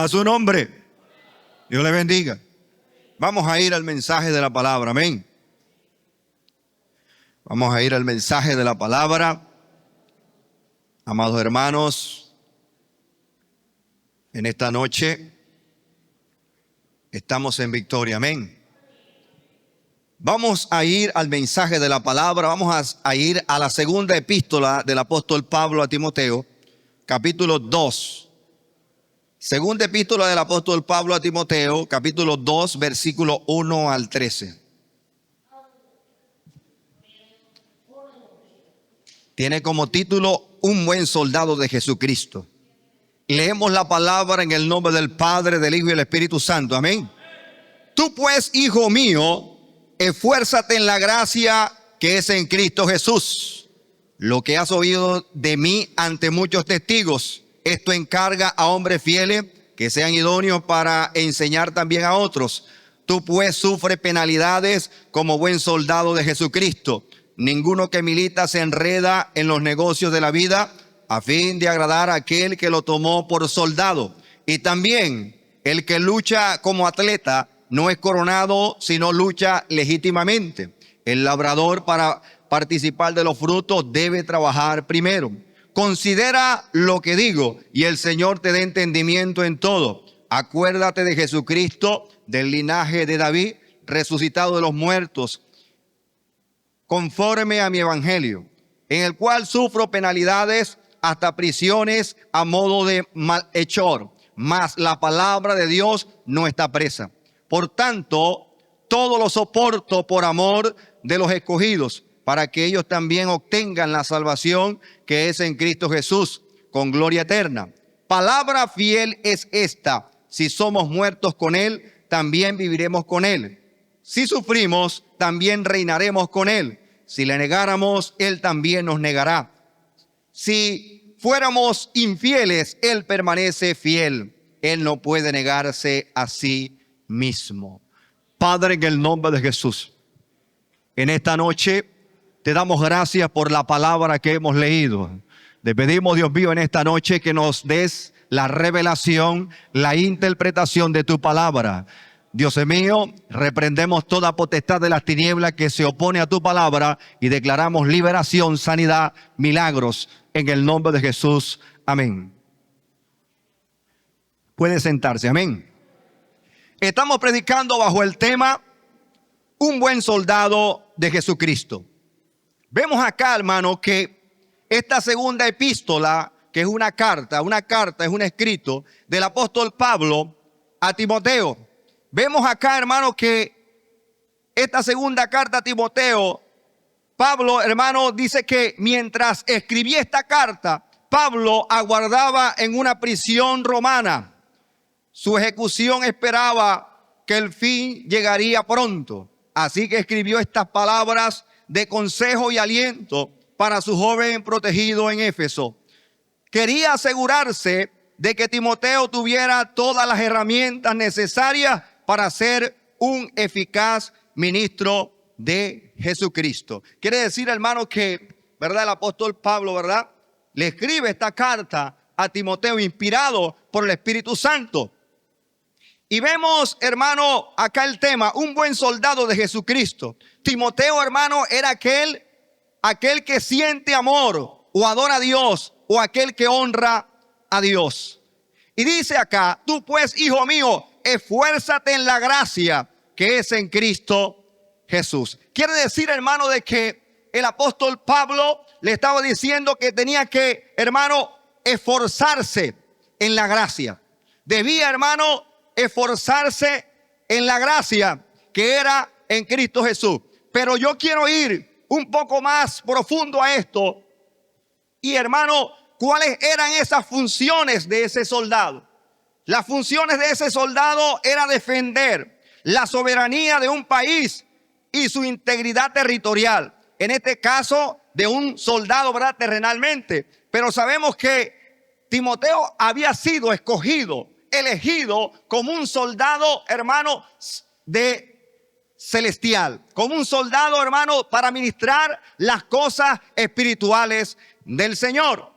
A su nombre. Dios le bendiga. Vamos a ir al mensaje de la palabra. Amén. Vamos a ir al mensaje de la palabra. Amados hermanos, en esta noche estamos en victoria. Amén. Vamos a ir al mensaje de la palabra. Vamos a ir a la segunda epístola del apóstol Pablo a Timoteo, capítulo 2. Segunda epístola del apóstol Pablo a Timoteo, capítulo 2, versículo 1 al 13. Tiene como título Un buen soldado de Jesucristo. Leemos la palabra en el nombre del Padre, del Hijo y del Espíritu Santo. Amén. Tú pues, hijo mío, esfuérzate en la gracia que es en Cristo Jesús. Lo que has oído de mí ante muchos testigos, esto encarga a hombres fieles que sean idóneos para enseñar también a otros. Tú pues sufre penalidades como buen soldado de Jesucristo. Ninguno que milita se enreda en los negocios de la vida a fin de agradar a aquel que lo tomó por soldado. Y también el que lucha como atleta no es coronado, sino lucha legítimamente. El labrador, para participar de los frutos, debe trabajar primero. Considera lo que digo y el Señor te dé entendimiento en todo. Acuérdate de Jesucristo, del linaje de David, resucitado de los muertos, conforme a mi evangelio, en el cual sufro penalidades hasta prisiones a modo de malhechor, mas la palabra de Dios no está presa. Por tanto, todo lo soporto por amor de los escogidos, para que ellos también obtengan la salvación que es en Cristo Jesús, con gloria eterna. Palabra fiel es esta: si somos muertos con Él, también viviremos con Él. Si sufrimos, también reinaremos con Él. Si le negáramos, Él también nos negará. Si fuéramos infieles, Él permanece fiel. Él no puede negarse a sí mismo. Padre, en el nombre de Jesús, en esta noche te damos gracias por la palabra que hemos leído. Te pedimos, Dios mío, en esta noche que nos des la revelación, la interpretación de tu palabra. Dios mío, reprendemos toda potestad de las tinieblas que se opone a tu palabra y declaramos liberación, sanidad, milagros en el nombre de Jesús. Amén. Puede sentarse. Amén. Estamos predicando bajo el tema Un buen soldado de Jesucristo. Vemos acá, hermano, que esta segunda epístola, que es una carta es un escrito del apóstol Pablo a Timoteo. Vemos acá, hermano, que esta segunda carta a Timoteo, Pablo, hermano, dice que mientras escribía esta carta, Pablo aguardaba en una prisión romana. Su ejecución esperaba que el fin llegaría pronto. Así que escribió estas palabras de consejo y aliento para su joven protegido en Éfeso. Quería asegurarse de que Timoteo tuviera todas las herramientas necesarias para ser un eficaz ministro de Jesucristo. Quiere decir, hermano, que, ¿verdad? El apóstol Pablo, ¿verdad?, le escribe esta carta a Timoteo inspirado por el Espíritu Santo. Y vemos, hermano, acá el tema, un buen soldado de Jesucristo. Timoteo, hermano, era aquel que siente amor o adora a Dios, o aquel que honra a Dios. Y dice acá: tú pues, hijo mío, esfuérzate en la gracia que es en Cristo Jesús. Quiere decir, hermano, de que el apóstol Pablo le estaba diciendo que tenía que, hermano, esforzarse en la gracia. Debía, hermano, esforzarse en la gracia que era en Cristo Jesús. Pero yo quiero ir un poco más profundo a esto. Y, hermano, ¿cuáles eran esas funciones de ese soldado? Las funciones de ese soldado era defender la soberanía de un país y su integridad territorial. En este caso, de un soldado, ¿verdad?, terrenalmente. Pero sabemos que Timoteo había sido escogido, elegido como un soldado, hermano, de celestial, como un soldado, hermano, para ministrar las cosas espirituales del Señor.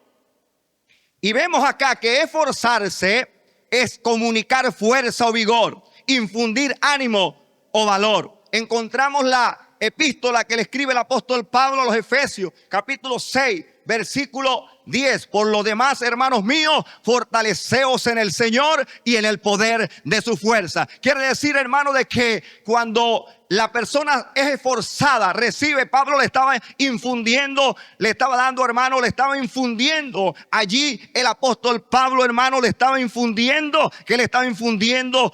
Y vemos acá que esforzarse es comunicar fuerza o vigor, infundir ánimo o valor. Encontramos la epístola que le escribe el apóstol Pablo a los Efesios, capítulo 6, versículo 10. Por lo demás, hermanos míos, fortaleceos en el Señor y en el poder de su fuerza. Quiere decir, hermano, de que cuando la persona es esforzada, recibe, Pablo le estaba infundiendo, le estaba dando, hermano, le estaba infundiendo allí el apóstol Pablo, hermano, le estaba infundiendo, que le estaba infundiendo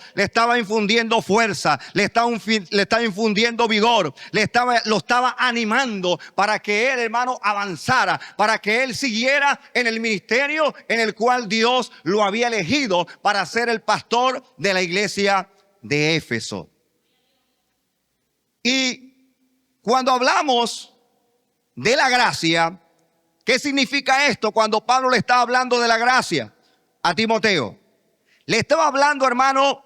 fuerza, le estaba infundiendo vigor, lo estaba animando para que él, hermano, avanzara, para que él siguiera en el ministerio en el cual Dios lo había elegido para ser el pastor de la iglesia de Éfeso. Y cuando hablamos de la gracia, ¿qué significa esto cuando Pablo le estaba hablando de la gracia a Timoteo? Le estaba hablando, hermano,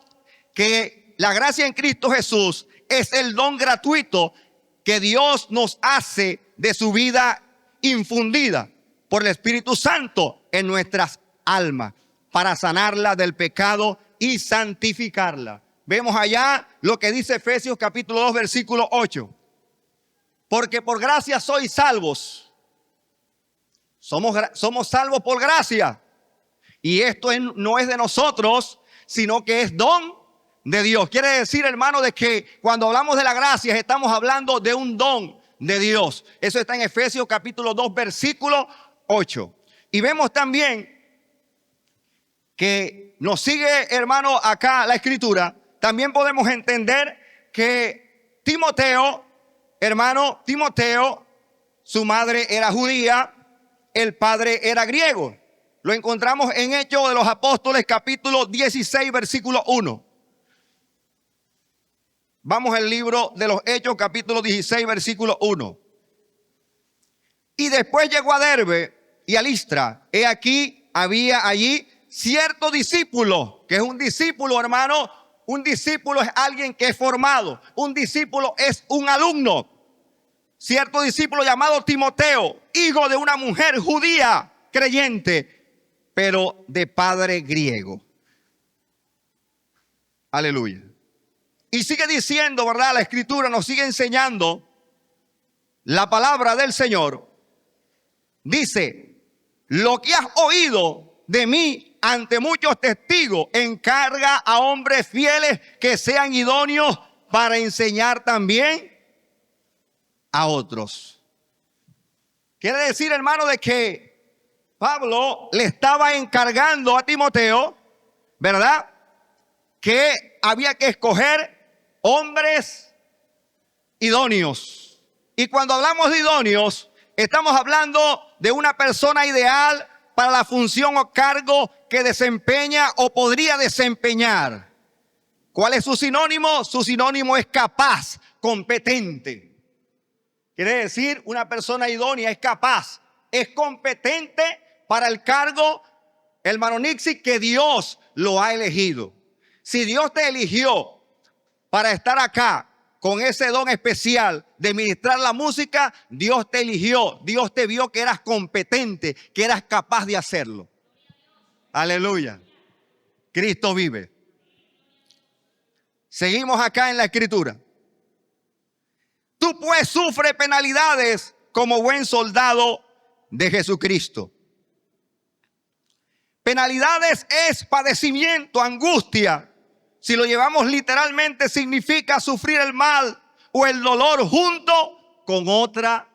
que la gracia en Cristo Jesús es el don gratuito que Dios nos hace de su vida infundida por el Espíritu Santo en nuestras almas para sanarla del pecado y santificarla. Vemos allá lo que dice Efesios capítulo 2 versículo 8. Porque por gracia sois salvos. Somos salvos por gracia. Y esto no es de nosotros, sino que es don de Dios. Quiere decir, hermano, de que cuando hablamos de la gracia estamos hablando de un don de Dios. Eso está en Efesios capítulo 2 versículo 8. Y vemos también que nos sigue, hermano, acá la escritura. También podemos entender que Timoteo, hermano, su madre era judía, el padre era griego. Lo encontramos en Hechos de los Apóstoles, capítulo 16, versículo 1. Vamos al libro de los Hechos, capítulo 16, versículo 1. Y después llegó a Derbe y a Listra. He aquí, había allí cierto discípulo, que es un discípulo, hermano. Un discípulo es alguien que es formado. Un discípulo es un alumno. Cierto discípulo llamado Timoteo, hijo de una mujer judía creyente, pero de padre griego. Aleluya. Y sigue diciendo, ¿verdad? La escritura nos sigue enseñando la palabra del Señor. Dice, lo que has oído de mí ante muchos testigos, encarga a hombres fieles que sean idóneos para enseñar también a otros. Quiere decir, hermano, de que Pablo le estaba encargando a Timoteo, ¿verdad?, que había que escoger hombres idóneos. Y cuando hablamos de idóneos, estamos hablando de una persona ideal para la función o cargo que desempeña o podría desempeñar. ¿Cuál es su sinónimo? Su sinónimo es capaz, competente. Quiere decir, una persona idónea es capaz, es competente para el cargo, hermano Nixie, que Dios lo ha elegido. Si Dios te eligió para estar acá con ese don especial de ministrar la música, Dios te eligió, Dios te vio que eras competente, que eras capaz de hacerlo. Aleluya. Cristo vive. Seguimos acá en la escritura. Tú pues sufre penalidades como buen soldado de Jesucristo. Penalidades es padecimiento, angustia. Si lo llevamos literalmente, significa sufrir el mal o el dolor junto con otra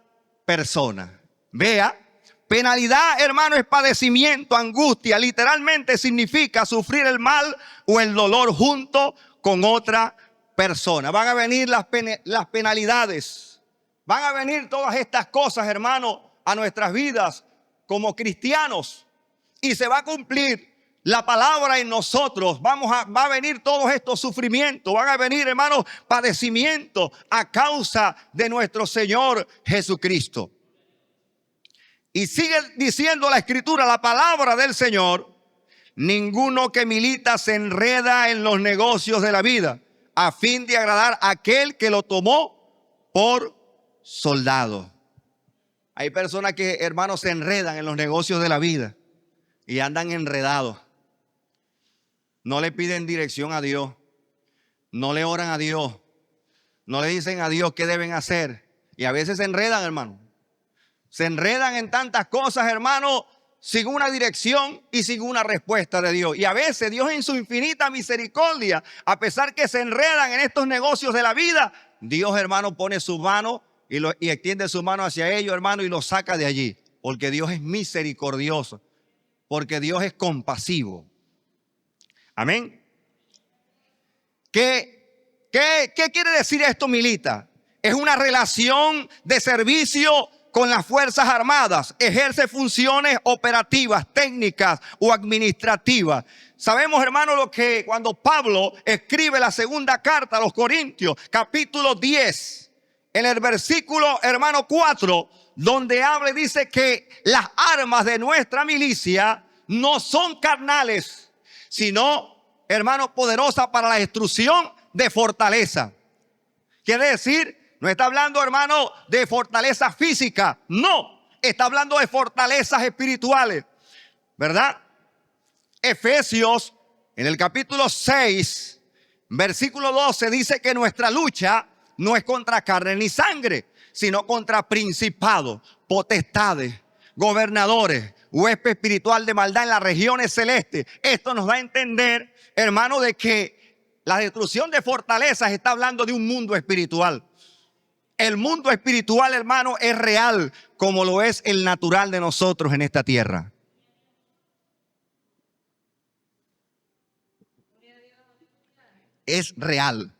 persona. Vea, penalidad, hermano, es padecimiento, angustia. Literalmente significa sufrir el mal o el dolor junto con otra persona. Van a venir las penalidades. Van a venir todas estas cosas, hermano, a nuestras vidas como cristianos. Y se va a cumplir la palabra en nosotros. Va a venir todos estos sufrimientos. Van a venir, hermanos, padecimientos a causa de nuestro Señor Jesucristo. Y sigue diciendo la escritura, la palabra del Señor: ninguno que milita se enreda en los negocios de la vida, a fin de agradar a aquel que lo tomó por soldado. Hay personas que, hermanos, se enredan en los negocios de la vida y andan enredados. no le piden dirección a Dios, no le oran a Dios, no le dicen a Dios qué deben hacer. Y a veces se enredan, hermano. Se enredan en tantas cosas, hermano, sin una dirección y sin una respuesta de Dios. Y a veces Dios, en su infinita misericordia, a pesar que se enredan en estos negocios de la vida, Dios, hermano, pone su mano y extiende su mano hacia ellos, hermano, y los saca de allí. Porque Dios es misericordioso, porque Dios es compasivo. Amén. ¿Qué quiere decir esto, Milita? Es una relación de servicio con las Fuerzas Armadas. Ejerce funciones operativas, técnicas o administrativas. Sabemos, hermano, lo que cuando Pablo escribe la segunda carta a los Corintios, capítulo 10, en el versículo, hermano, 4, donde habla y dice que las armas de nuestra milicia no son carnales, sino, hermano, poderosas para la destrucción de fortaleza. Quiere decir, no está hablando, hermano, de fortaleza física. No, está hablando de fortalezas espirituales, ¿verdad? Efesios, en el capítulo 6, versículo 12, dice que nuestra lucha no es contra carne ni sangre, sino contra principados, potestades, gobernadores, huésped espiritual de maldad en las regiones celestes. Esto nos da a entender, hermano, de que la destrucción de fortalezas está hablando de un mundo espiritual. El mundo espiritual, hermano, es real, como lo es el natural de nosotros en esta tierra. Es real.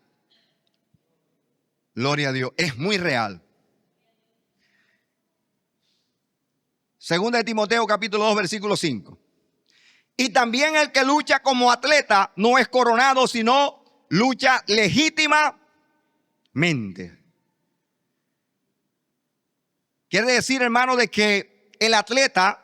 Gloria a Dios, es muy real. Segunda de Timoteo, capítulo 2, versículo 5. Y también el que lucha como atleta no es coronado, sino lucha legítimamente. Quiere decir, hermano, de que el atleta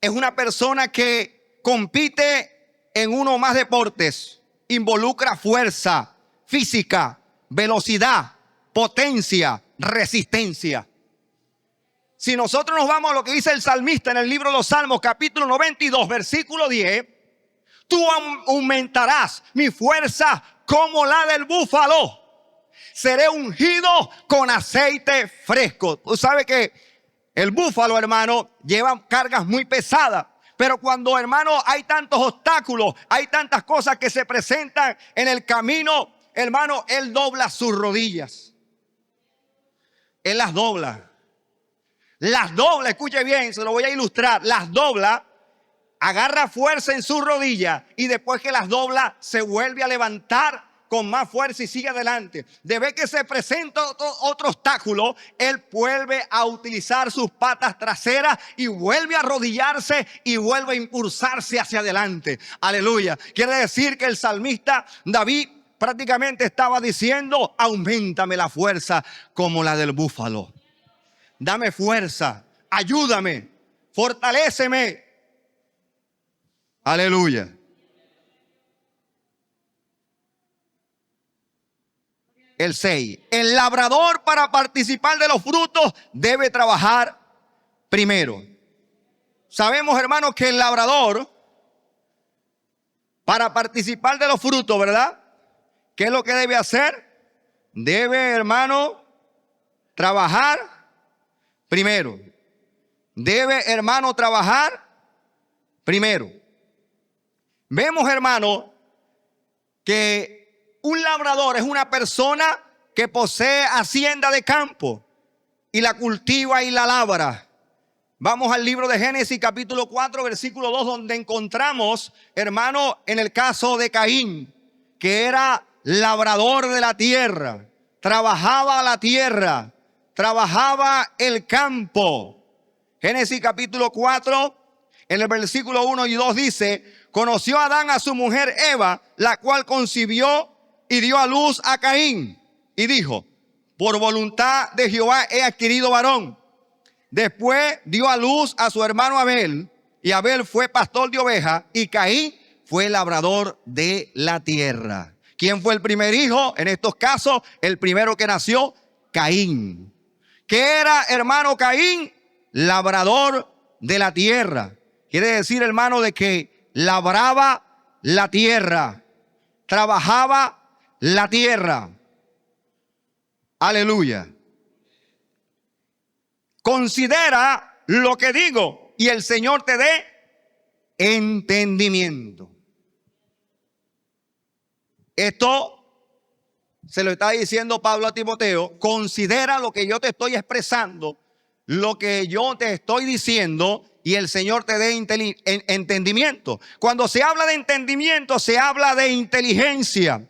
es una persona que compite en uno o más deportes. Involucra fuerza física, velocidad, potencia, resistencia. Si nosotros nos vamos a lo que dice el salmista en el libro de los Salmos, capítulo 92, versículo 10, tú aumentarás mi fuerza como la del búfalo. Seré ungido con aceite fresco. Tú sabes que el búfalo, hermano, lleva cargas muy pesadas. Pero cuando, hermano, hay tantos obstáculos, hay tantas cosas que se presentan en el camino, hermano, él dobla sus rodillas. Él las dobla. Las dobla, escuche bien, se lo voy a ilustrar. Las dobla, agarra fuerza en sus rodillas y después que las dobla, se vuelve a levantar con más fuerza y sigue adelante. De ver que se presenta otro obstáculo, él vuelve a utilizar sus patas traseras y vuelve a arrodillarse y vuelve a impulsarse hacia adelante. Aleluya. Quiere decir que el salmista David prácticamente estaba diciendo: auméntame la fuerza como la del búfalo. Dame fuerza, ayúdame, fortaléceme. Aleluya. El 6. El labrador, para participar de los frutos, debe trabajar primero. Sabemos, hermanos, que el labrador, para participar de los frutos, ¿verdad? ¿Qué es lo que debe hacer? Debe, hermano, trabajar primero. Debe, hermano, trabajar primero. Vemos, hermano, que un labrador es una persona que posee hacienda de campo y la cultiva y la labra. Vamos al libro de Génesis capítulo 4 versículo 2, donde encontramos, hermano, en el caso de Caín, que era labrador de la tierra, trabajaba la tierra, trabajaba el campo. Génesis capítulo 4, en el versículo 1 y 2 dice: conoció Adán a su mujer Eva, la cual concibió y dio a luz a Caín, y dijo: por voluntad de Jehová he adquirido varón. Después dio a luz a su hermano Abel, y Abel fue pastor de ovejas, y Caín fue labrador de la tierra. ¿Quién fue el primer hijo? En estos casos, el primero que nació, Caín. ¿Qué era, hermano, Caín? Labrador de la tierra. Quiere decir, hermano, de que labraba la tierra. Trabajaba la tierra. Aleluya. Considera lo que digo y el Señor te dé entendimiento. Esto se lo está diciendo Pablo a Timoteo. Considera lo que yo te estoy expresando, lo que yo te estoy diciendo, y el Señor te dé entendimiento. Cuando se habla de entendimiento, se habla de inteligencia,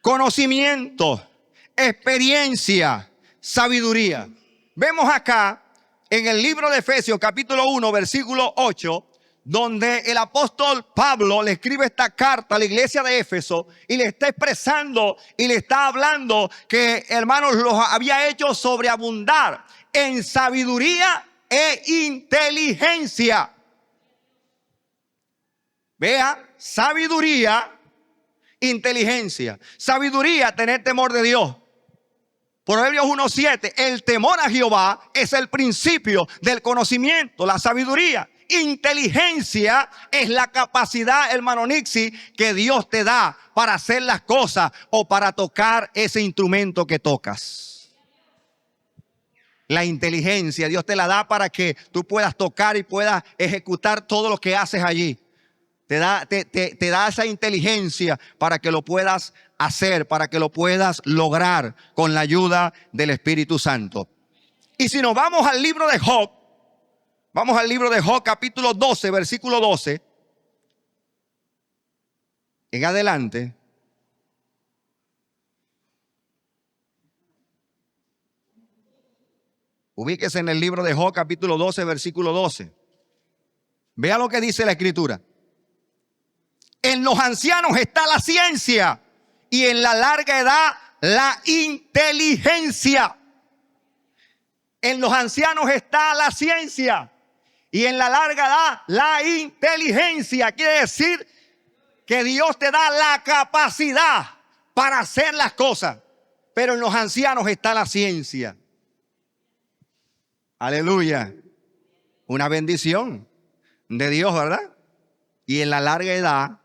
conocimiento, experiencia, sabiduría. Vemos acá en el libro de Efesios capítulo 1 versículo 8, donde el apóstol Pablo le escribe esta carta a la iglesia de Éfeso y le está expresando y le está hablando que, hermanos, los había hecho sobreabundar en sabiduría e inteligencia. Vea, sabiduría, inteligencia. Sabiduría, tener temor de Dios. Proverbios 1:7, el temor a Jehová es el principio del conocimiento, la sabiduría. Inteligencia es la capacidad, hermano Nixie, que Dios te da para hacer las cosas o para tocar ese instrumento que tocas. La inteligencia Dios te la da para que tú puedas tocar y puedas ejecutar todo lo que haces allí. Te da esa inteligencia para que lo puedas hacer, para que lo puedas lograr con la ayuda del Espíritu Santo. Y si nos vamos al libro de Job, vamos al libro de Job capítulo 12, versículo 12. En adelante. Ubíquese en el libro de Job capítulo 12, versículo 12. Vea lo que dice la Escritura. En los ancianos está la ciencia y en la larga edad la inteligencia. En los ancianos está la ciencia y en la larga edad la inteligencia. Quiere decir que Dios te da la capacidad para hacer las cosas, pero en los ancianos está la ciencia. Aleluya. Una bendición de Dios, ¿verdad? Y en la larga edad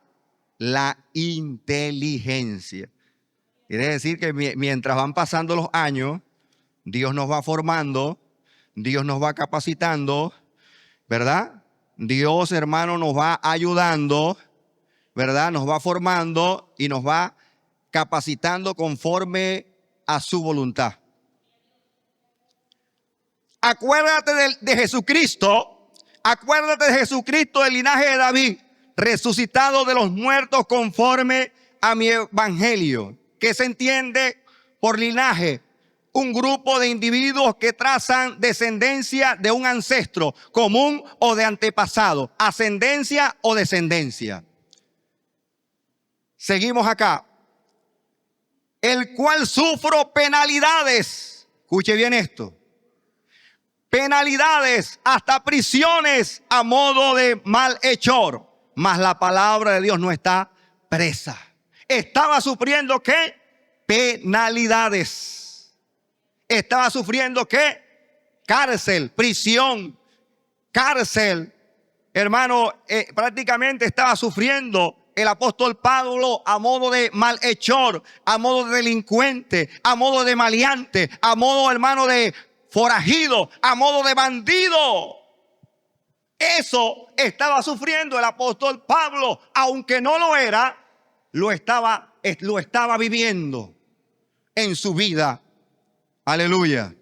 la inteligencia. Quiere decir que mientras van pasando los años, Dios nos va formando, Dios nos va capacitando, ¿verdad? Dios, hermano, nos va ayudando, ¿verdad? Nos va formando y nos va capacitando conforme a su voluntad. Acuérdate de Jesucristo, acuérdate de Jesucristo del linaje de David, resucitado de los muertos conforme a mi evangelio. ¿Qué se entiende por linaje? Un grupo de individuos que trazan descendencia de un ancestro común o de antepasado, ascendencia o descendencia. Seguimos acá. El cual sufro penalidades. Escuche bien esto. Penalidades, hasta prisiones a modo de malhechor. Mas la palabra de Dios no está presa. Estaba sufriendo ¿qué? Penalidades. Estaba sufriendo ¿qué? Cárcel, prisión, cárcel. Hermano, prácticamente estaba sufriendo el apóstol Pablo a modo de malhechor, a modo de delincuente, a modo de maleante, a modo, hermano, de forajido, a modo de bandido. Eso estaba sufriendo el apóstol Pablo, aunque no lo era, lo estaba viviendo en su vida. Aleluya.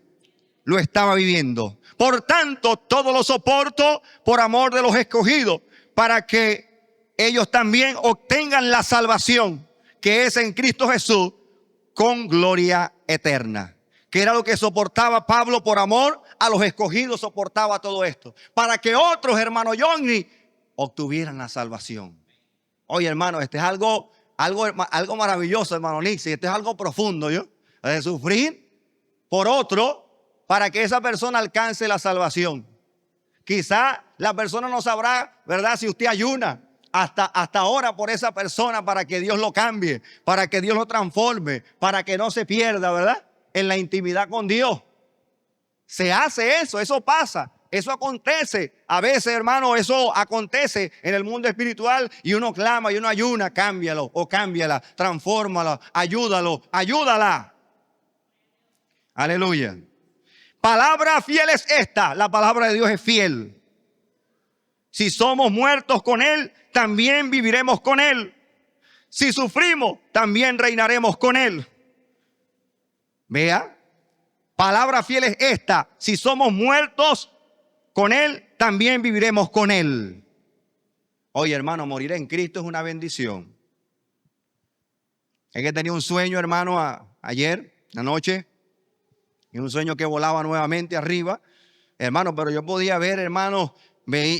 Lo estaba viviendo. Por tanto, todo lo soporto por amor de los escogidos, para que ellos también obtengan la salvación que es en Cristo Jesús con gloria eterna. Que era lo que soportaba Pablo por amor a los escogidos, soportaba todo esto. Para que otros, hermano Johnny, obtuvieran la salvación. Oye, hermano, este es algo maravilloso, hermano Nixie. Este es algo profundo, ¿yo? De sufrir por otro para que esa persona alcance la salvación. Quizá la persona no sabrá, ¿verdad? Si usted ayuna hasta ahora por esa persona para que Dios lo cambie, para que Dios lo transforme, para que no se pierda, ¿verdad? En la intimidad con Dios. Se hace eso pasa. Eso acontece. A veces, hermano, eso acontece en el mundo espiritual y uno clama y uno ayuna. Cámbialo o cámbiala, transfórmalo, ayúdalo, ayúdala. Aleluya. Palabra fiel es esta. La palabra de Dios es fiel. Si somos muertos con Él, también viviremos con Él. Si sufrimos, también reinaremos con Él. Vea, palabra fiel es esta. Si somos muertos con Él, también viviremos con Él. Oye, hermano, morir en Cristo es una bendición. Es que tenía un sueño, hermano, ayer, anoche. Y un sueño que volaba nuevamente arriba. Hermano, pero yo podía ver, hermano,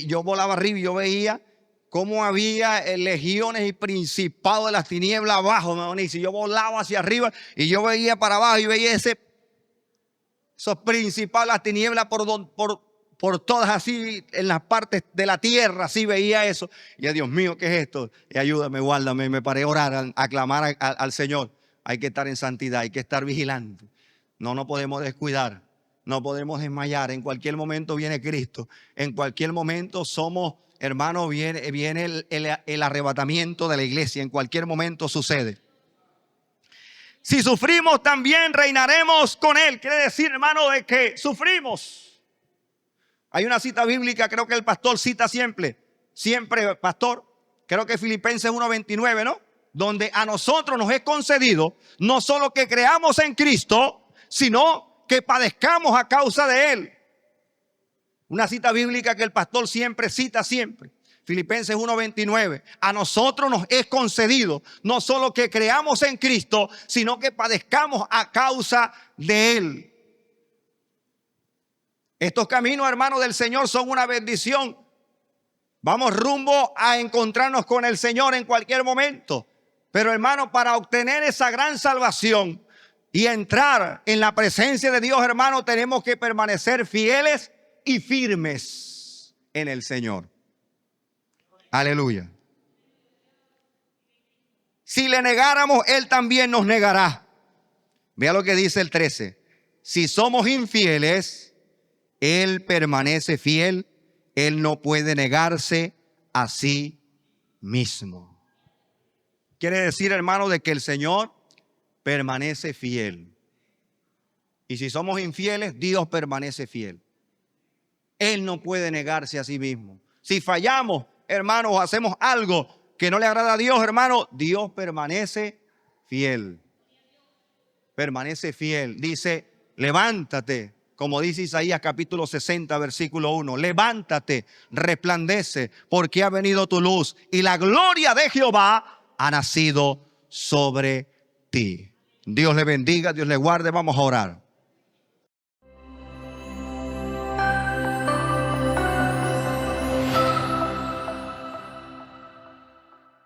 yo volaba arriba y yo veía cómo había legiones y principados de las tinieblas abajo, ¿no? Y si yo volaba hacia arriba y yo veía para abajo y veía esos principados de las tinieblas por todas así, en las partes de la tierra, así veía eso. Y Dios mío, ¿qué es esto? Y ayúdame, guárdame. Me paré a orar, a clamar al Señor. Hay que estar en santidad, hay que estar vigilante. No podemos descuidar, no podemos desmayar. En cualquier momento viene Cristo. En cualquier momento somos, hermano, viene el arrebatamiento de la iglesia. En cualquier momento sucede. Si sufrimos, también reinaremos con Él. Quiere decir, hermano, de que sufrimos. Hay una cita bíblica, creo que el pastor cita siempre, pastor, creo que Filipenses 1:29, ¿no? Donde a nosotros nos es concedido no solo que creamos en Cristo, sino que padezcamos a causa de Él. Una cita bíblica que el pastor siempre cita siempre. Filipenses 1:29. A nosotros nos es concedido no solo que creamos en Cristo, sino que padezcamos a causa de Él. Estos caminos, hermanos, del Señor son una bendición. Vamos rumbo a encontrarnos con el Señor en cualquier momento. Pero, hermano, para obtener esa gran salvación y entrar en la presencia de Dios, hermano, tenemos que permanecer fieles y firmes en el Señor. Aleluya. Si le negáramos, Él también nos negará. Vea lo que dice el 13. Si somos infieles, Él permanece fiel. Él no puede negarse a sí mismo. Quiere decir, hermano, de que el Señor permanece fiel. Y si somos infieles, Dios permanece fiel. Él no puede negarse a sí mismo. Si fallamos, hermanos, o hacemos algo que no le agrada a Dios, hermano, Dios permanece fiel. Permanece fiel. Dice, levántate, como dice Isaías capítulo 60, versículo 1. Levántate, resplandece, porque ha venido tu luz y la gloria de Jehová ha nacido sobre ti. Dios le bendiga, Dios le guarde. Vamos a orar.